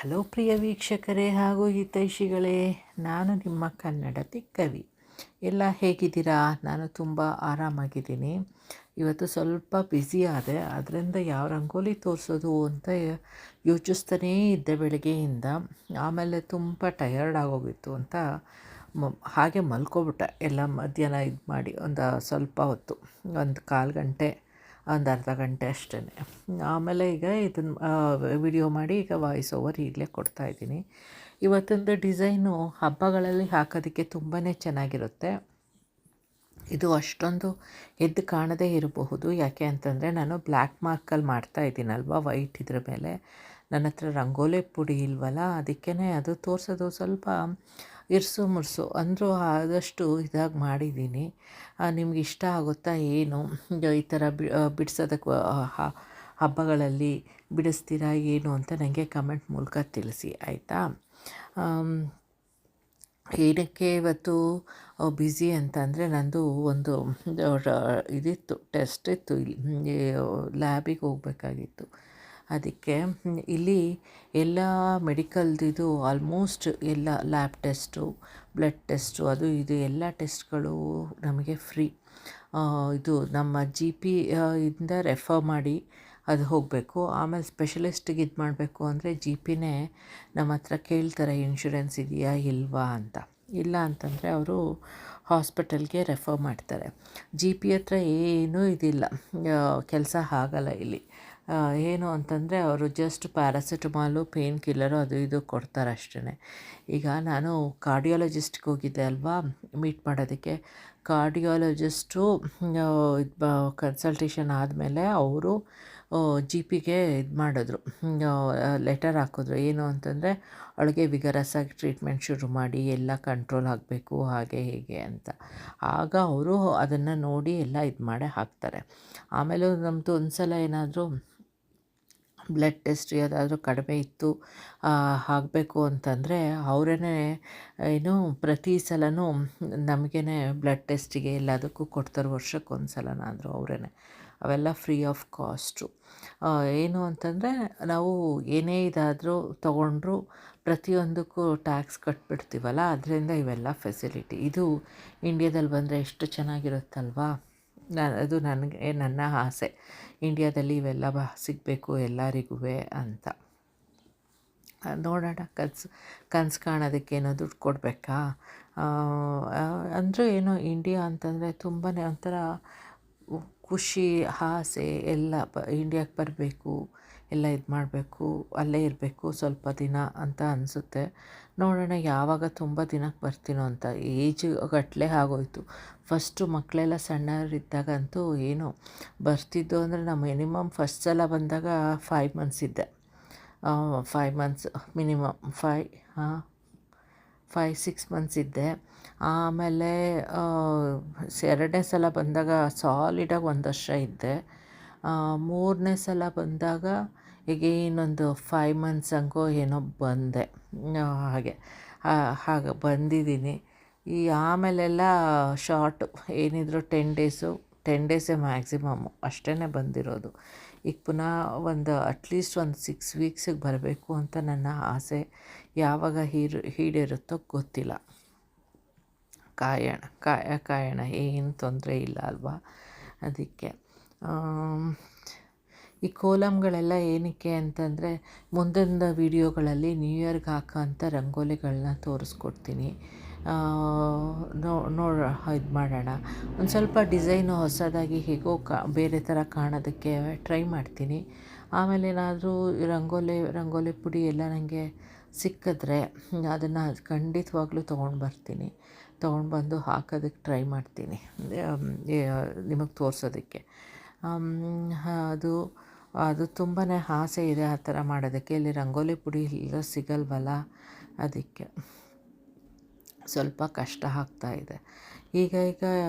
Hello ಪ್ರಿಯ ವೀಕ್ಷಕರೇ ಹಾಗೂ ಹಿತೈಷಿಗಳೇ, ನಾನು ನಿಮ್ಮ ಕನ್ನಡತಿ ಕವಿ. ಎಲ್ಲ ಹೇಗಿದ್ದೀರಾ? ನಾನು ತುಂಬ ಆರಾಮಾಗಿದ್ದೀನಿ. ಇವತ್ತು ಸ್ವಲ್ಪ ಬ್ಯುಸಿ ಆದೆ, ಅದರಿಂದ ಯಾವ ರಂಗೋಲಿ ತೋರಿಸೋದು ಅಂತ ಯೋಚಿಸ್ತಾನೇ ಇದ್ದೆ ಬೆಳಗ್ಗೆಯಿಂದ. ಆಮೇಲೆ ತುಂಬ ಟಯರ್ಡ್ ಆಗೋಗಿತ್ತು ಅಂತ ಹಾಗೆ ಮಲ್ಕೊಬಿಟ್ಟೆ. ಎಲ್ಲ ಮಧ್ಯಾಹ್ನ ಇದು ಮಾಡಿ ಒಂದು ಸ್ವಲ್ಪ ಹೊತ್ತು, ಒಂದು ಕಾಲು ಗಂಟೆ, ಒಂದು ಅರ್ಧ ಗಂಟೆ ಅಷ್ಟೇ. ಆಮೇಲೆ ಈಗ ಇದನ್ನು ವಿಡಿಯೋ ಮಾಡಿ ಈಗ ವಾಯ್ಸ್ ಓವರ್ ಈಗಲೇ ಕೊಡ್ತಾಯಿದ್ದೀನಿ. ಇವತ್ತೊಂದು ಡಿಸೈನು ಹಬ್ಬಗಳಲ್ಲಿ ಹಾಕೋದಕ್ಕೆ ತುಂಬಾ ಚೆನ್ನಾಗಿರುತ್ತೆ. ಇದು ಅಷ್ಟೊಂದು ಎದ್ದು ಕಾಣದೇ ಇರಬಹುದು, ಯಾಕೆ ಅಂತಂದರೆ ನಾನು ಬ್ಲ್ಯಾಕ್ ಮಾರ್ಕಲ್ಲಿ ಮಾಡ್ತಾಯಿದ್ದೀನಲ್ವ ವೈಟ್ ಇದ್ರ ಮೇಲೆ. ನನ್ನ ಹತ್ರ ರಂಗೋಲಿ ಪುಡಿ ಇಲ್ವಲ್ಲ, ಅದಕ್ಕೇ ಅದು ತೋರಿಸೋದು ಸ್ವಲ್ಪ ಇರ್ಸು ಮುರ್ಸು ಅಂದರೂ ಆದಷ್ಟು ಇದಾಗಿ ಮಾಡಿದ್ದೀನಿ. ನಿಮ್ಗೆ ಇಷ್ಟ ಆಗುತ್ತಾ ಏನು ಈ ಥರ ಬಿಡಿಸೋದಕ್ಕೆ ಹಬ್ಬಗಳಲ್ಲಿ ಬಿಡಿಸ್ತೀರಾ ಏನು ಅಂತ ನನಗೆ ಕಮೆಂಟ್ ಮೂಲಕ ತಿಳಿಸಿ, ಆಯಿತಾ? ಏನಕ್ಕೆ ಇವತ್ತು ಬ್ಯುಸಿ ಅಂತಂದರೆ ನಂದು ಒಂದು ಇದಿತ್ತು, ಟೆಸ್ಟ್ ಇತ್ತು, ಇಲ್ಲಿ ಲ್ಯಾಬಿಗೆ ಹೋಗಬೇಕಾಗಿತ್ತು. ಅದಕ್ಕೆ ಇಲ್ಲಿ ಎಲ್ಲ ಮೆಡಿಕಲ್ದಿದು ಆಲ್ಮೋಸ್ಟ್ ಎಲ್ಲ ಲ್ಯಾಬ್ ಟೆಸ್ಟು, ಬ್ಲಡ್ ಟೆಸ್ಟು, ಅದು ಇದು ಎಲ್ಲ ಟೆಸ್ಟ್ಗಳು ನಮಗೆ ಫ್ರೀ. ಇದು ನಮ್ಮ ಜಿ ಪಿ ಇಂದ ರೆಫರ್ ಮಾಡಿ ಅದು ಹೋಗಬೇಕು. ಆಮೇಲೆ ಸ್ಪೆಷಲಿಸ್ಟಿಗೆ ಇದು ಮಾಡಬೇಕು ಅಂದರೆ ಜಿ ಪಿನೇ ನಮ್ಮ ಹತ್ರ ಕೇಳ್ತಾರೆ ಇನ್ಶೂರೆನ್ಸ್ ಇದೆಯಾ ಇಲ್ವಾ ಅಂತ. ಇಲ್ಲ ಅಂತಂದರೆ ಅವರು ಹಾಸ್ಪಿಟಲ್ಗೆ ರೆಫರ್ ಮಾಡ್ತಾರೆ. ಜಿ ಪಿ ಹತ್ರ ಏನೂ ಇದಿಲ್ಲ, ಕೆಲಸ ಆಗಲ್ಲ ಇಲ್ಲಿ. ಏನು ಅಂತಂದರೆ ಅವರು ಜಸ್ಟ್ ಪ್ಯಾರಾಸಿಟಮಾಲು, ಪೇನ್ ಕಿಲ್ಲರು ಅದು ಇದು ಕೊಡ್ತಾರೆ ಅಷ್ಟೇ. ಈಗ ನಾನು ಕಾರ್ಡಿಯಾಲಜಿಸ್ಟ್ಗೆ ಹೋಗಿದ್ದೆ ಅಲ್ವಾ ಮೀಟ್ ಮಾಡೋದಕ್ಕೆ. ಕಾರ್ಡಿಯಾಲಜಿಸ್ಟು ಕನ್ಸಲ್ಟೇಷನ್ ಆದಮೇಲೆ ಅವರು ಜಿ ಪಿಗೆ ಇದು ಮಾಡಿದ್ರು, ಲೆಟರ್ ಹಾಕಿದ್ರು. ಏನು ಅಂತಂದರೆ ಅವಳಿಗೆ ವಿಗರಸ್ಸಾಗಿ ಟ್ರೀಟ್ಮೆಂಟ್ ಶುರು ಮಾಡಿ ಎಲ್ಲ ಕಂಟ್ರೋಲ್ ಆಗಬೇಕು ಹಾಗೆ ಹೀಗೆ ಅಂತ. ಆಗ ಅವರು ಅದನ್ನು ನೋಡಿ ಎಲ್ಲ ಇದು ಮಾಡೇ ಹಾಕ್ತಾರೆ. ಆಮೇಲೆ ನಮ್ಮದು ಒಂದು ಸಲ ಏನಾದರೂ ಬ್ಲಡ್ ಟೆಸ್ಟ್ ಯಾವುದಾದ್ರೂ ಕಡಿಮೆ ಇತ್ತು ಆಗಬೇಕು ಅಂತಂದರೆ ಅವರೇ ಏನು ಪ್ರತಿ ಸಲವೂ ನಮಗೇ ಬ್ಲಡ್ ಟೆಸ್ಟಿಗೆ ಎಲ್ಲದಕ್ಕೂ ಕೊಡ್ತಾರೆ, ವರ್ಷಕ್ಕೊಂದು ಸಲನಾದರೂ ಅವರೇ. ಅವೆಲ್ಲ ಫ್ರೀ ಆಫ್ ಕಾಸ್ಟು. ಏನು ಅಂತಂದರೆ ನಾವು ಏನೇ ಇದಾದರೂ ತೊಗೊಂಡ್ರು ಪ್ರತಿಯೊಂದಕ್ಕೂ ಟ್ಯಾಕ್ಸ್ ಕಟ್ಬಿಡ್ತೀವಲ್ಲ, ಅದರಿಂದ ಇವೆಲ್ಲ ಫೆಸಿಲಿಟಿ. ಇದು ಇಂಡ್ಯಾದಲ್ಲಿ ಬಂದರೆ ಎಷ್ಟು ಚೆನ್ನಾಗಿರುತ್ತಲ್ವಾ? ಅದು ನನಗೆ ನನ್ನ ಆಸೆ, ಇಂಡ್ಯಾದಲ್ಲಿ ಇವೆಲ್ಲ ಸಿಗಬೇಕು ಎಲ್ಲರಿಗೂ ಅಂತ. ನೋಡೋಣ, ಕನಸು ಕಾಣೋದಕ್ಕೇನೋ ದುಡ್ಡು ಕೊಡಬೇಕಾ? ಅಂದರೂ ಏನೋ ಇಂಡಿಯಾ ಅಂತಂದರೆ ತುಂಬಾ ಒಂಥರ ಖುಷಿ, ಆಸೆ ಎಲ್ಲ. ಇಂಡ್ಯಾಗೆ ಬರಬೇಕು, ಎಲ್ಲ ಇದು ಮಾಡಬೇಕು, ಅಲ್ಲೇ ಇರಬೇಕು ಸ್ವಲ್ಪ ದಿನ ಅಂತ ಅನಿಸುತ್ತೆ. ನೋಡೋಣ ಯಾವಾಗ ತುಂಬ ದಿನಕ್ಕೆ ಬರ್ತೀನೋ ಅಂತ. ಏಜ್ ಗಟ್ಟಲೆ ಆಗೋಯ್ತು. ಫಸ್ಟು ಮಕ್ಕಳೆಲ್ಲ ಸಣ್ಣವರಿದ್ದಾಗಂತೂ ಏನು ಬರ್ತಿದ್ದು ಅಂದರೆ ನಾವು ಮಿನಿಮಮ್ ಫಸ್ಟ್ ಸಲ ಬಂದಾಗ 5 ಮಂತ್ಸ್ ಇದ್ದೆ. 5 ಮಂತ್ಸ್ ಮಿನಿಮಮ್, 5-6 ಮಂತ್ಸ್ ಇದ್ದೆ. ಆಮೇಲೆ ಎರಡನೇ ಸಲ ಬಂದಾಗ ಸಾಲಿಡಾಗಿ 1 ವರ್ಷ ಇದ್ದೆ. ಮೂರನೇ ಸಲ ಬಂದಾಗ ಈಗ ಇನ್ನೊಂದು 5 ಮಂತ್ಸ್ ಹಂಗೋ ಏನೋ ಬಂದೆ. ಹಾಗೆ ಬಂದಿದ್ದೀನಿ. ಈ ಆಮೇಲೆಲ್ಲ ಶಾರ್ಟು, ಏನಿದ್ರು 10 ಡೇಸೇ ಮ್ಯಾಕ್ಸಿಮಮ್ಮು, ಅಷ್ಟೇ ಬಂದಿರೋದು. ಈಗ ಪುನಃ ಅಟ್ಲೀಸ್ಟ್ ಒಂದು 6 ವೀಕ್ಸಿಗೆ ಬರಬೇಕು ಅಂತ ನನ್ನ ಆಸೆ. ಯಾವಾಗ ಈಡೇರುತ್ತೋ ಗೊತ್ತಿಲ್ಲ. ಕಾಯೋಣ, ಏನು ತೊಂದರೆ ಇಲ್ಲ ಅಲ್ವಾ? ಅದಕ್ಕೆ ಈ ಕೋಲಮ್ಗಳೆಲ್ಲ ಏನಕ್ಕೆ ಅಂತಂದರೆ ಮುಂದಿನ ವೀಡಿಯೋಗಳಲ್ಲಿ ನ್ಯೂ ಇಯರ್ಗೆ ಹಾಕೋಂಥ ರಂಗೋಲಿಗಳನ್ನ ತೋರಿಸ್ಕೊಡ್ತೀನಿ. ಇದು ಮಾಡೋಣ. ಒಂದು ಸ್ವಲ್ಪ ಡಿಸೈನು ಹೊಸದಾಗಿ ಹೇಗೋ ಬೇರೆ ಥರ ಕಾಣೋದಕ್ಕೆ ಟ್ರೈ ಮಾಡ್ತೀನಿ. ಆಮೇಲೆ ಏನಾದರೂ ರಂಗೋಲಿ ಪುಡಿ ಎಲ್ಲ ನನಗೆ ಸಿಕ್ಕಿದ್ರೆ ಅದನ್ನು ಖಂಡಿತವಾಗ್ಲೂ ತೊಗೊಂಡು ಬಂದು ಹಾಕೋದಕ್ಕೆ ಟ್ರೈ ಮಾಡ್ತೀನಿ, ನಿಮಗೆ ತೋರಿಸೋದಕ್ಕೆ. ಅದು ತುಂಬಾ ಆಸೆ ಇದೆ ಆ ಥರ ಮಾಡೋದಕ್ಕೆ. ಇಲ್ಲಿ ರಂಗೋಲಿ ಪುಡಿ ಎಲ್ಲ ಸಿಗಲ್ವಲ್ಲ, ಅದಕ್ಕೆ ಸ್ವಲ್ಪ ಕಷ್ಟ ಆಗ್ತಾಯಿದೆ. ಈಗ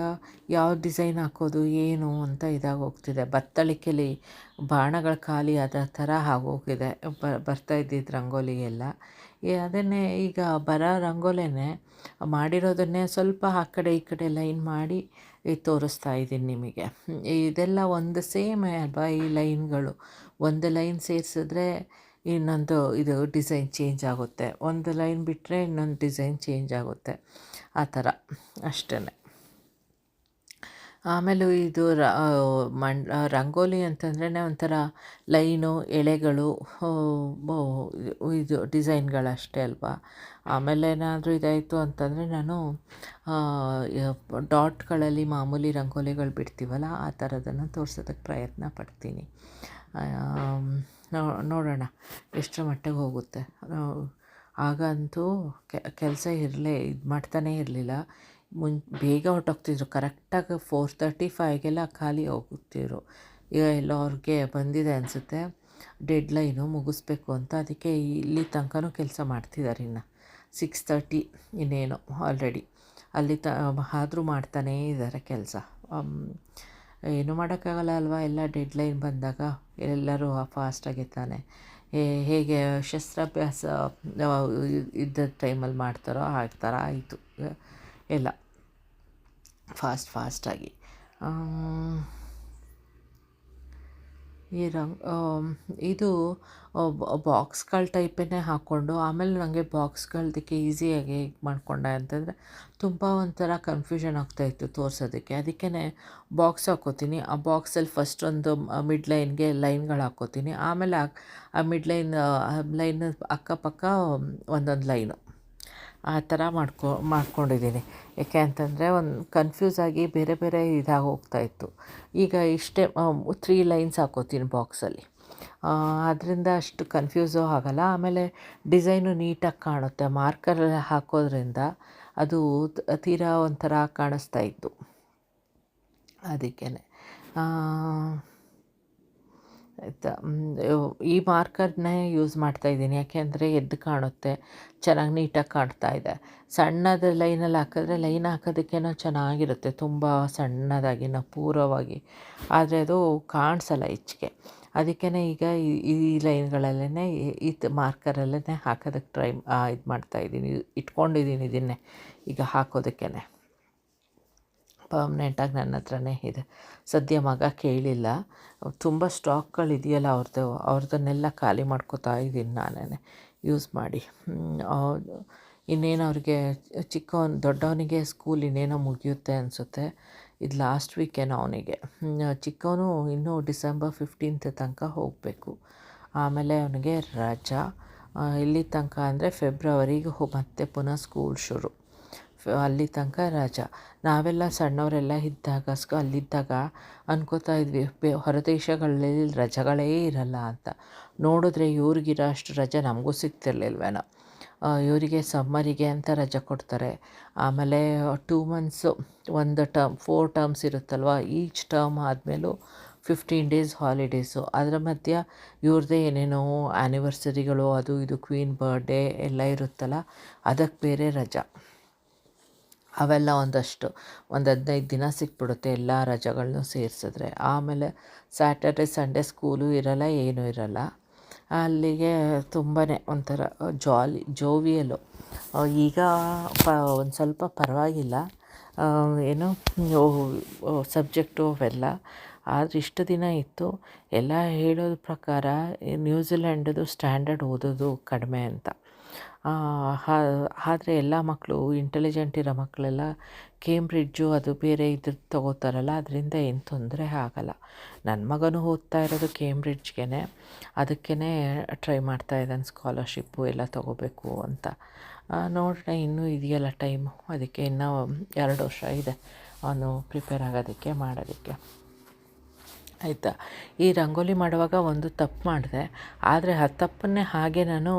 ಯಾವ ಡಿಸೈನ್ ಹಾಕೋದು ಏನು ಅಂತ ಹೋಗ್ತಿದೆ. ಬತ್ತಳಿಕೆಯಲ್ಲಿ ಬಾಣಗಳು ಖಾಲಿ ಆದ ಥರ ಆಗೋಗಿದೆ ಬರ್ತಾ ಇದ್ದಿದ್ದು ರಂಗೋಲಿ ಎಲ್ಲ. ಅದನ್ನೇ ಈಗ ಬರೋ ರಂಗೋಲಿನೇ ಮಾಡಿರೋದನ್ನೇ ಸ್ವಲ್ಪ ಆ ಕಡೆ ಈ ಕಡೆ ಲೈನ್ ಮಾಡಿ ತೋರಿಸ್ತಾ ಇದ್ದೀನಿ ನಿಮಗೆ. ಇದೆಲ್ಲ ಒಂದು ಸೇಮೇ ಅಲ್ವಾ? ಈ ಲೈನ್ಗಳು ಒಂದು ಲೈನ್ ಸೇರಿಸಿದ್ರೆ ಇನ್ನೊಂದು ಇದು ಡಿಸೈನ್ ಚೇಂಜ್ ಆಗುತ್ತೆ, ಒಂದು ಲೈನ್ ಬಿಟ್ಟರೆ ಇನ್ನೊಂದು ಡಿಸೈನ್ ಚೇಂಜ್ ಆಗುತ್ತೆ, ಆ ಥರ ಅಷ್ಟೇ. ಆಮೇಲೆ ಇದು ರಂಗೋಲಿ ಅಂತಂದ್ರೆ ಒಂಥರ ಲೈನು, ಎಳೆಗಳು, ಇದು ಡಿಸೈನ್ಗಳಷ್ಟೇ ಅಲ್ವಾ. ಆಮೇಲೆ ಏನಾದರೂ ಇದಾಯಿತು ಅಂತಂದರೆ ನಾನು ಡಾಟ್ಗಳಲ್ಲಿ ಮಾಮೂಲಿ ರಂಗೋಲಿಗಳು ಬಿಡ್ತೀವಲ್ಲ, ಆ ಥರದನ್ನು ತೋರ್ಸೋದಕ್ಕೆ ಪ್ರಯತ್ನ ಪಡ್ತೀನಿ. ನೋಡೋಣ ಎಷ್ಟರ ಮಟ್ಟಿಗೆ ಹೋಗುತ್ತೆ. ಆಗಂತೂ ಕೆಲಸ ಇದು ಮಾಡ್ತಾನೇ ಇರಲಿಲ್ಲ. ಬೇಗ ಹೊರ್ಟೋಗ್ತಿದ್ರು, ಕರೆಕ್ಟಾಗಿ 4:35 ಖಾಲಿ ಹೋಗುತ್ತಿದ್ರು. ಈಗ ಎಲ್ಲೋ ಅವ್ರಿಗೆ ಬಂದಿದೆ ಅನಿಸುತ್ತೆ ಡೆಡ್ಲೈನು, ಮುಗಿಸ್ಬೇಕು ಅಂತ. ಅದಕ್ಕೆ ಇಲ್ಲಿ ತನಕನೂ ಕೆಲಸ ಮಾಡ್ತಿದ್ದಾರೆ. ಇನ್ನು 6:30 ಇನ್ನೇನು ಆಲ್ರೆಡಿ ಅಲ್ಲಿ ಆದರೂ ಮಾಡ್ತಾನೇ ಇದ್ದಾರೆ ಕೆಲಸ. ಏನೂ ಮಾಡೋಕ್ಕಾಗಲ್ಲ ಅಲ್ವಾ, ಎಲ್ಲ ಡೆಡ್ಲೈನ್ ಬಂದಾಗ ಎಲ್ಲರೂ ಫಾಸ್ಟಾಗಿ ತಾನೆ ಹೇಗೆ ಶಸ್ತ್ರಾಭ್ಯಾಸ ಇದ್ದ ಟೈಮಲ್ಲಿ ಮಾಡ್ತಾರೋ ಆ ಥರ ಆಯಿತು ಎಲ್ಲ ಫಾಸ್ಟಾಗಿ. ಈ ಇದು ಬಾಕ್ಸ್ಗಳ ಟೈಪೇ ಹಾಕ್ಕೊಂಡು, ಆಮೇಲೆ ನನಗೆ ಬಾಕ್ಸ್ಗಳದಕ್ಕೆ ಈಸಿಯಾಗಿ ಹೇಗೆ ಮಾಡಿಕೊಂಡೆ ಅಂತಂದರೆ ತುಂಬ ಒಂಥರ ಕನ್ಫ್ಯೂಷನ್ ಆಗ್ತಾಯಿತ್ತು ತೋರಿಸೋದಕ್ಕೆ. ಅದಕ್ಕೇ ಬಾಕ್ಸ್ ಹಾಕ್ಕೋತೀನಿ. ಆ ಬಾಕ್ಸಲ್ಲಿ ಫಸ್ಟ್ ಒಂದು ಮಿಡ್ ಲೈನ್ಗೆ ಲೈನ್ಗಳು ಹಾಕ್ಕೋತೀನಿ. ಆಮೇಲೆ ಆ ಮಿಡ್ ಲೈನ್ ಅಕ್ಕಪಕ್ಕ ಒಂದೊಂದು ಲೈನು, ಆ ಥರ ಮಾಡ್ಕೊಂಡಿದ್ದೀನಿ. ಏಕೆ ಅಂತಂದರೆ ಒಂದು ಕನ್ಫ್ಯೂಸ್ ಆಗಿ ಬೇರೆ ಬೇರೆ ಇದಾಗಿ ಹೋಗ್ತಾಯಿತ್ತು. ಈಗ ಇಷ್ಟೇ 3 ಲೈನ್ಸ್ ಹಾಕ್ಕೋತೀನಿ ಬಾಕ್ಸಲ್ಲಿ, ಅದರಿಂದ ಅಷ್ಟು ಕನ್ಫ್ಯೂಸು ಆಗೋಲ್ಲ. ಆಮೇಲೆ ಡಿಸೈನು ನೀಟಾಗಿ ಕಾಣುತ್ತೆ. ಮಾರ್ಕರ್ ಹಾಕೋದ್ರಿಂದ ಅದು ತೀರಾ ಒಂಥರ ಕಾಣಿಸ್ತಾಯಿತ್ತು. ಅದಕ್ಕೇ ಆಯಿತಾ. ಈ ಮಾರ್ಕರ್ನೇ ಯೂಸ್ ಮಾಡ್ತಾಯಿದ್ದೀನಿ, ಯಾಕೆಂದರೆ ಎದ್ದು ಕಾಣುತ್ತೆ, ಚೆನ್ನಾಗಿ ನೀಟಾಗಿ ಕಾಣ್ತಾ ಇದೆ. ಸಣ್ಣದ ಲೈನಲ್ಲಿ ಹಾಕಿದ್ರೆ ಲೈನ್ ಹಾಕೋದಕ್ಕೇನೋ ಚೆನ್ನಾಗಿರುತ್ತೆ, ತುಂಬ ಸಣ್ಣದಾಗಿ ಪೂರವಾಗಿ, ಆದರೆ ಅದು ಕಾಣಿಸಲ್ಲ ಹೆಚ್ಚಿಗೆ. ಅದಕ್ಕೇ ಈಗ ಈ ಲೈನ್ಗಳಲ್ಲೇ ಮಾರ್ಕರಲ್ಲೇ ಹಾಕೋದಕ್ಕೆ ಇದು ಮಾಡ್ತಾಯಿದ್ದೀನಿ, ಇಟ್ಕೊಂಡಿದ್ದೀನಿ ಇದನ್ನೇ ಈಗ ಹಾಕೋದಕ್ಕೇ. ಪರ್ಮ್ನೆಂಟಾಗಿ ನನ್ನ ಹತ್ರನೇ ಇದೆ. ಸದ್ಯ ಮಗ ಕೇಳಿಲ್ಲ. ತುಂಬ ಸ್ಟಾಕ್ಗಳಿದೆಯಲ್ಲ ಅವ್ರದ್ದನ್ನೆಲ್ಲ ಖಾಲಿ ಮಾಡ್ಕೋತಾ ಇದ್ದೀನಿ ನಾನೇ ಯೂಸ್ ಮಾಡಿ. ಇನ್ನೇನು ಅವ್ರಿಗೆ ದೊಡ್ಡವನಿಗೆ ಸ್ಕೂಲ್ ಇನ್ನೇನೋ ಮುಗಿಯುತ್ತೆ ಅನಿಸುತ್ತೆ. ಇದು ಲಾಸ್ಟ್ ವೀಕೇನೋ ಅವನಿಗೆ. ಚಿಕ್ಕವನು ಇನ್ನೂ ಡಿಸೆಂಬರ್ 15th ತನಕ ಹೋಗಬೇಕು. ಆಮೇಲೆ ಅವನಿಗೆ ರಜಾ ಇಲ್ಲಿ ತನಕ ಅಂದರೆ ಫೆಬ್ರವರಿಗೆ ಮತ್ತೆ ಪುನಃ ಸ್ಕೂಲ್ ಶುರು. ಅಲ್ಲಿ ತನಕ ರಜಾ. ನಾವೆಲ್ಲ ಸಣ್ಣವರೆಲ್ಲ ಇದ್ದಾಗ ಅಲ್ಲಿದ್ದಾಗ ಅನ್ಕೋತಾ ಇದ್ವಿ ಹೊರದೇಶಗಳಲ್ಲಿ ರಜೆಗಳೇ ಇರಲ್ಲ ಅಂತ. ನೋಡಿದ್ರೆ ಇವ್ರಿಗಿರೋ ಅಷ್ಟು ರಜೆ ನಮಗೂ ಸಿಗ್ತಿರ್ಲಿಲ್ವೇನೋ. ಇವರಿಗೆ ಸಮ್ಮರಿಗೆ ಅಂತ ರಜೆ ಕೊಡ್ತಾರೆ. ಆಮೇಲೆ 2 months ಒಂದು ಟರ್ಮ್ 4 ಟರ್ಮ್ಸ್ ಇರುತ್ತಲ್ವ. ಈಚ್ ಟರ್ಮ್ ಆದಮೇಲೂ 15 days ಹಾಲಿಡೇಸು. ಅದರ ಮಧ್ಯೆ ಇವ್ರದ್ದೇ ಏನೇನೋ ಆ್ಯನಿವರ್ಸರಿಗಳು, ಅದು ಇದು, ಕ್ವೀನ್ ಬರ್ಡೇ ಎಲ್ಲ ಇರುತ್ತಲ್ಲ, ಅದಕ್ಕೆ ಬೇರೆ ರಜಾ. ಅವೆಲ್ಲ ಒಂದು 15 ದಿನ ಸಿಕ್ಬಿಡುತ್ತೆ ಎಲ್ಲ ರಜೆಗಳನ್ನೂ ಸೇರಿಸಿದ್ರೆ. ಆಮೇಲೆ ಸ್ಯಾಟರ್ಡೆ ಸಂಡೇ ಸ್ಕೂಲು ಇರಲ್ಲ, ಏನೂ ಇರಲ್ಲ. ಅಲ್ಲಿಗೆ ತುಂಬಾ ಒಂಥರ ಜೋವಿಯಲು. ಈಗ ಒಂದು ಸ್ವಲ್ಪ ಪರವಾಗಿಲ್ಲ, ಏನು ಸಬ್ಜೆಕ್ಟು ಅವೆಲ್ಲ. ಆದರೆ ಇಷ್ಟು ದಿನ ಇತ್ತು ಎಲ್ಲ ಹೇಳೋದ್ರ ಪ್ರಕಾರ ನ್ಯೂಜಿಲ್ಯಾಂಡದು ಸ್ಟ್ಯಾಂಡರ್ಡ್ ಓದೋದು ಕಡಿಮೆ ಅಂತ. ಆದರೆ ಎಲ್ಲ ಮಕ್ಕಳು ಇಂಟೆಲಿಜೆಂಟ್ ಇರೋ ಮಕ್ಕಳೆಲ್ಲ ಕೇಂಬ್ರಿಡ್ಜು ಅದು ಬೇರೆ ಇದ್ರದ್ದು ತೊಗೋತಾರಲ್ಲ, ಅದರಿಂದ ಏನು ತೊಂದರೆ ಆಗಲ್ಲ. ನನ್ನ ಮಗನೂ ಓದ್ತಾ ಇರೋದು ಕೇಂಬ್ರಿಡ್ಜ್ಗೆ. ಅದಕ್ಕೇ ಟ್ರೈ ಮಾಡ್ತಾ ಇದ್ದಾನೆ, ಸ್ಕಾಲರ್ಶಿಪ್ಪು ಎಲ್ಲ ತೊಗೋಬೇಕು ಅಂತ. ನೋಡೋಣ, ಇನ್ನೂ ಇದೆಯಲ್ಲ ಟೈಮು. ಅದಕ್ಕೆ ಇನ್ನೂ 2 ವರ್ಷ ಇದೆ ಅವನು ಪ್ರಿಪೇರ್ ಆಗೋದಕ್ಕೆ, ಮಾಡೋದಕ್ಕೆ. ಆಯಿತಾ. ಈ ರಂಗೋಲಿ ಮಾಡುವಾಗ ಒಂದು ತಪ್ಪು ಮಾಡಿದೆ, ಆದರೆ ಆ ತಪ್ಪನ್ನೇ ಹಾಗೆ ನಾನು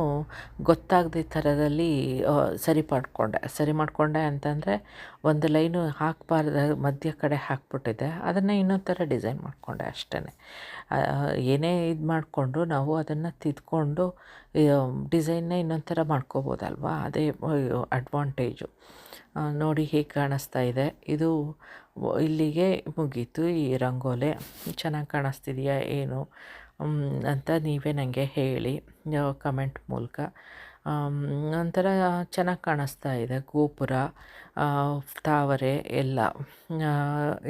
ಗೊತ್ತಾಗದೆ ಥರದಲ್ಲಿ ಸರಿ ಮಾಡಿಕೊಂಡೆ ಅಂತಂದರೆ, ಒಂದು ಲೈನು ಹಾಕಬಾರ್ದು ಮಧ್ಯ ಕಡೆ ಹಾಕ್ಬಿಟ್ಟಿದ್ದೆ, ಅದನ್ನು ಇನ್ನೊಂದು ಥರ ಡಿಸೈನ್ ಮಾಡಿಕೊಂಡೆ ಅಷ್ಟೇ. ಏನೇ ಇದು ಮಾಡಿಕೊಂಡ್ರು ನಾವು ಅದನ್ನು ತಿದ್ಕೊಂಡು ಡಿಸೈನ್ನೇ ಇನ್ನೊಂದು ಥರ ಮಾಡ್ಕೋಬೋದಲ್ವ, ಅದೇ ಅಡ್ವಾಂಟೇಜು. ನೋಡಿ ಹೇಗೆ ಕಾಣಿಸ್ತಾ ಇದೆ. ಇದು ಇಲ್ಲಿಗೆ ಮುಗೀತು ಈ ರಂಗೋಲಿ. ಚೆನ್ನಾಗಿ ಕಾಣಿಸ್ತಿದೆಯಾ ಏನು ಅಂತ ನೀವೇ ನನಗೆ ಹೇಳಿ ಕಮೆಂಟ್ ಮೂಲಕ. ಒಂಥರ ಚೆನ್ನಾಗಿ ಕಾಣಿಸ್ತಾ ಇದೆ. ಗೋಪುರ, ತಾವರೆ ಎಲ್ಲ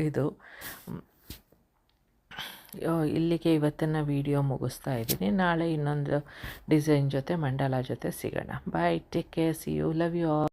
ಇದು ಇಲ್ಲಿಗೆ ಇವತ್ತಿನ ವಿಡಿಯೋ ಮುಗಿಸ್ತಾ ಇದ್ದೀನಿ. ನಾಳೆ ಇನ್ನೊಂದು ಡಿಸೈನ್ ಜೊತೆ ಮಂಡಲ ಜೊತೆ ಸಿಗೋಣ. Bye, take care, see you, love you all.